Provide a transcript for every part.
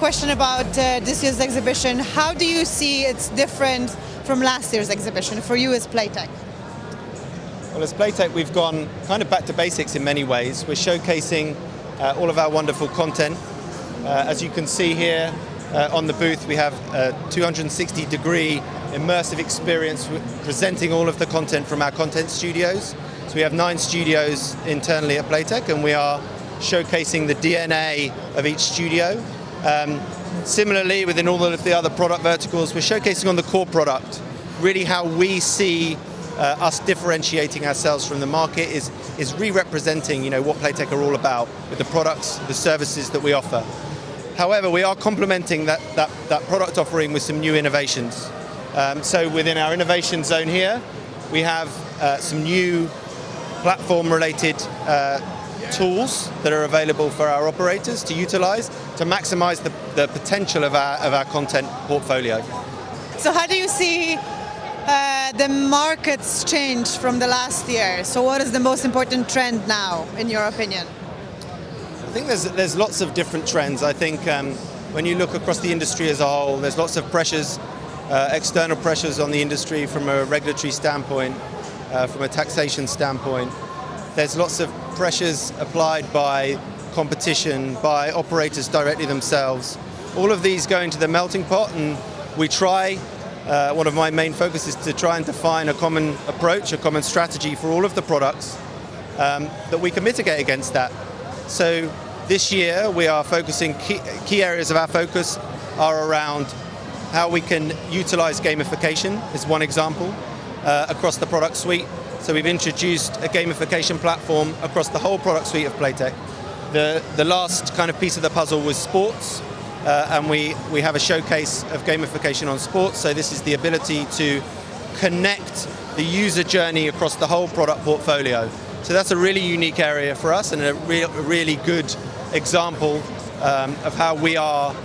question about this year's exhibition. How do you see it's different from last year's exhibition for you as Playtech? Well, as Playtech, we've gone kind of back to basics in many ways. We're showcasing all of our wonderful content. As you can see here on the booth, we have a 260-degree immersive experience presenting all of the content from our content studios. So we have 9 studios internally at Playtech, and we are showcasing the DNA of each studio. Similarly, within all of the other product verticals, we're showcasing on the core product, really how we see us differentiating ourselves from the market is re-representing, what Playtech are all about with the products, the services that we offer. However, we are complementing that product offering with some new innovations. So within our innovation zone here, we have some new platform-related tools that are available for our operators to utilize to maximize the potential of our content portfolio. So how do you see the markets change from the last year? So what is the most important trend now, in your opinion? I think there's lots of different trends. I think when you look across the industry as a whole, there's lots of pressures, external pressures on the industry from a regulatory standpoint, from a taxation standpoint. There's lots of pressures applied by competition, by operators directly themselves. All of these go into the melting pot, and we try, one of my main focuses is to try and define a common approach, a common strategy for all of the products that we can mitigate against that. So this year we are focusing, key areas of our focus are around how we can utilize gamification is one example across the product suite. So we've introduced a gamification platform across the whole product suite of Playtech. The last kind of piece of the puzzle was sports, and we have a showcase of gamification on sports. So this is the ability to connect the user journey across the whole product portfolio. So that's a really unique area for us and a really good example of how we are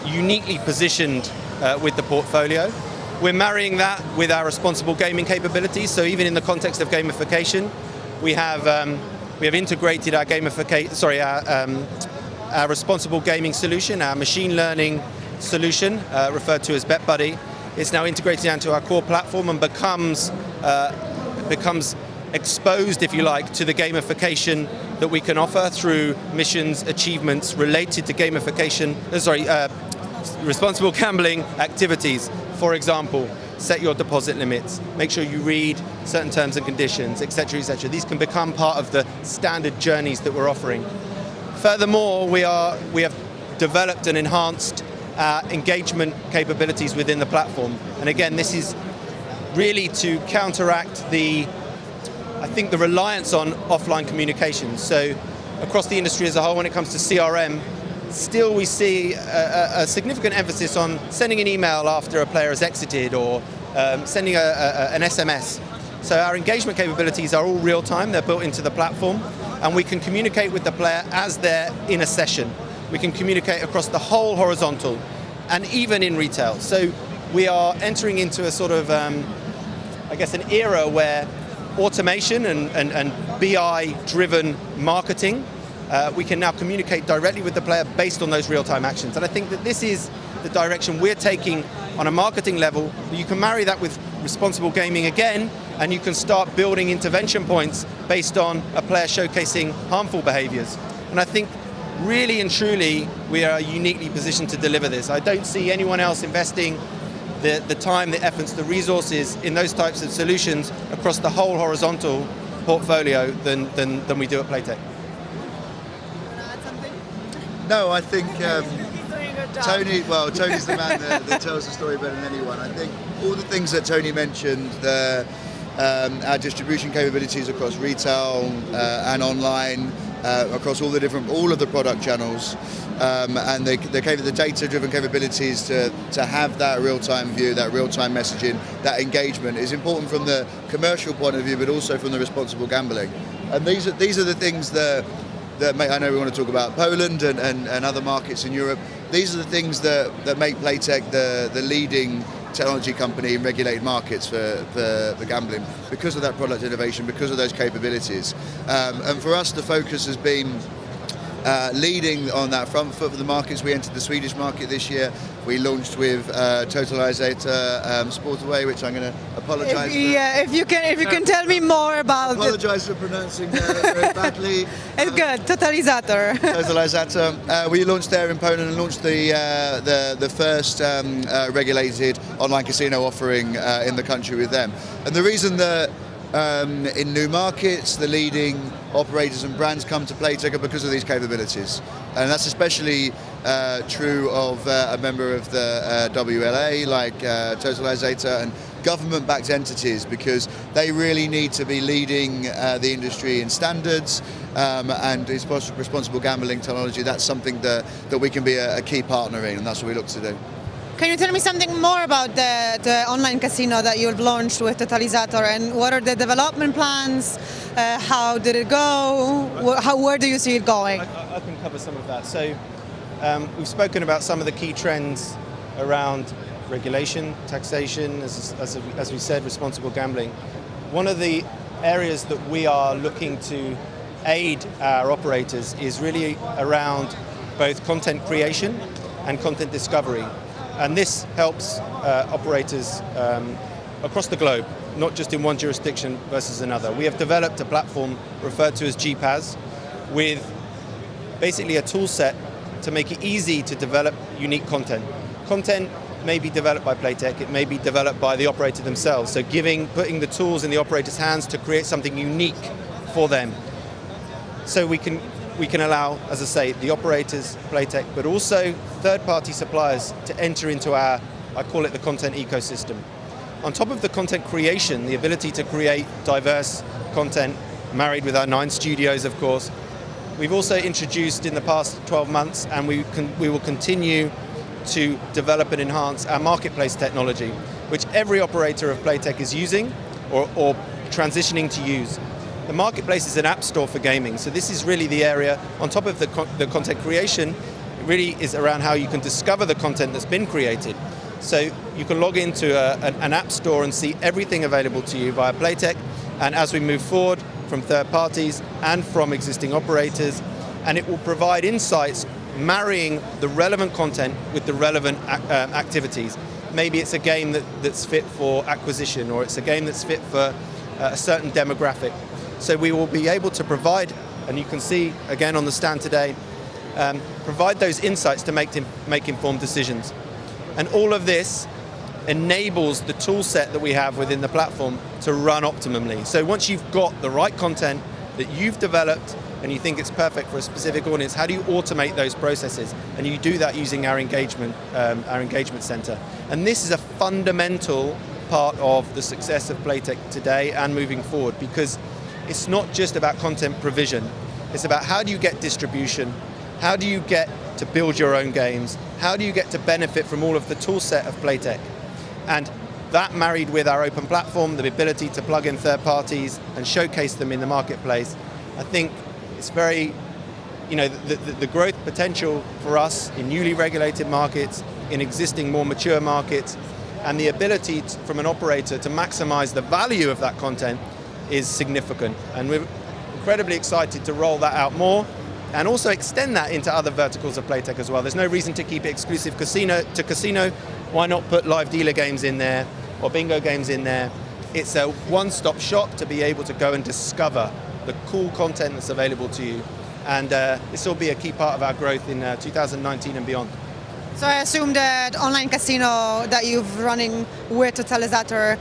uniquely positioned with the portfolio. We're marrying that with our responsible gaming capabilities. So even in the context of gamification, we have integrated our our responsible gaming solution, our machine learning solution, referred to as BetBuddy. It's now integrated into our core platform and becomes exposed, if you like, to the gamification that we can offer through missions, achievements related to gamification. Responsible gambling activities. For example, set your deposit limits, make sure you read certain terms and conditions, etc., etc. These can become part of the standard journeys that we're offering. Furthermore, we have developed and enhanced our engagement capabilities within the platform. And again, this is really to counteract the reliance on offline communications. So across the industry as a whole, when it comes to CRM, still we see a significant emphasis on sending an email after a player has exited or sending an SMS. So our engagement capabilities are all real time, they're built into the platform, and we can communicate with the player as they're in a session. We can communicate across the whole horizontal and even in retail. So we are entering into a sort of, an era where automation and BI-driven marketing, we can now communicate directly with the player based on those real-time actions. And I think that this is the direction we're taking on a marketing level. You can marry that with responsible gaming again, and you can start building intervention points based on a player showcasing harmful behaviors. And I think really and truly, we are uniquely positioned to deliver this. I don't see anyone else investing the time, the efforts, the resources in those types of solutions across the whole horizontal portfolio than we do at Playtech. No, I think Tony's the man that tells the story better than anyone. I think all the things that Tony mentioned, our distribution capabilities across retail and online, across all of the product channels, and the data-driven capabilities to have that real-time view, that real-time messaging, that engagement is important from the commercial point of view, but also from the responsible gambling. And these are the things that I know we want to talk about Poland and other markets in Europe. These are the things that make Playtech the leading technology company in regulated markets for gambling, because of that product innovation, because of those capabilities. And for us, the focus has been leading on that front foot for the markets. We entered the Swedish market this year. We launched with Totalisator Sportaway, which I'm going to apologise for. Yeah, if you can tell me more about it. Apologise for pronouncing very badly. It's good, Totalisator. Totalisator. We launched there in Poland and launched the first regulated online casino offering in the country with them. And the reason that in new markets, the leading operators and brands come to Playtech are because of these capabilities. And that's especially true of a member of the WLA like Totalisator and government-backed entities, because they really need to be leading the industry in standards and responsible gambling technology. That's something that we can be a key partner in, and that's what we look to do. Can you tell me something more about the online casino that you've launched with Totalisator, and what are the development plans? How did it go? Where do you see it going? I can cover some of that. So we've spoken about some of the key trends around regulation, taxation, as we said, responsible gambling. One of the areas that we are looking to aid our operators is really around both content creation and content discovery. And this helps operators across the globe, not just in one jurisdiction versus another. We have developed a platform referred to as GPAS with basically a tool set to make it easy to develop unique content. Content may be developed by Playtech, it may be developed by the operator themselves. So putting the tools in the operator's hands to create something unique for them. So we can allow, as I say, the operators, Playtech, but also third-party suppliers to enter into I call it the content ecosystem. On top of the content creation, the ability to create diverse content, married with our 9 studios, of course, we've also introduced in the past 12 months, and we will continue to develop and enhance our marketplace technology, which every operator of Playtech is using or transitioning to use. The marketplace is an app store for gaming, so this is really the area, on top of the content creation, it really is around how you can discover the content that's been created. So you can log into an app store and see everything available to you via Playtech, and as we move forward from third parties and from existing operators, and it will provide insights marrying the relevant content with the relevant activities. Maybe it's a game that's fit for acquisition, or it's a game that's fit for a certain demographic. So we will be able to provide, and you can see again on the stand today, provide those insights to make informed decisions. And all of this enables the tool set that we have within the platform to run optimally. So once you've got the right content that you've developed and you think it's perfect for a specific audience, how do you automate those processes? And you do that using our engagement center. And this is a fundamental part of the success of Playtech today and moving forward, because it's not just about content provision. It's about how do you get distribution, how do you get to build your own games, how do you get to benefit from all of the tool set of Playtech. And that, married with our open platform, the ability to plug in third parties and showcase them in the marketplace, I think it's very, the growth potential for us in newly regulated markets, in existing more mature markets, and the ability from an operator to maximize the value of that content is significant. And we're incredibly excited to roll that out more and also extend that into other verticals of Playtech as well. There's no reason to keep it exclusive to casino. Why not put live dealer games in there or bingo games in there? It's a one-stop shop to be able to go and discover the cool content that's available to you. And this will be a key part of our growth in 2019 and beyond. So I assume that online casino that you've running with Totalisator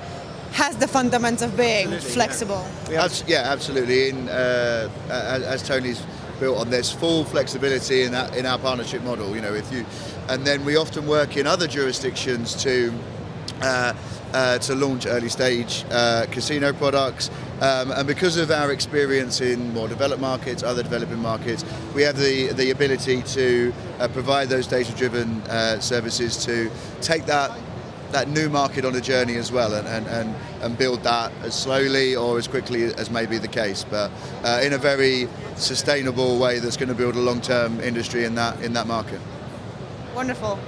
has the fundamentals of being flexible. Yeah, absolutely. As Tony's built on this full flexibility in our partnership model, and then we often work in other jurisdictions to launch early stage casino products, and because of our experience in more developed markets, other developing markets, we have the ability to provide those data-driven services to take that new market on a journey as well, and build that as slowly or as quickly as may be the case, but in a very sustainable way that's going to build a long-term industry in that market. Wonderful.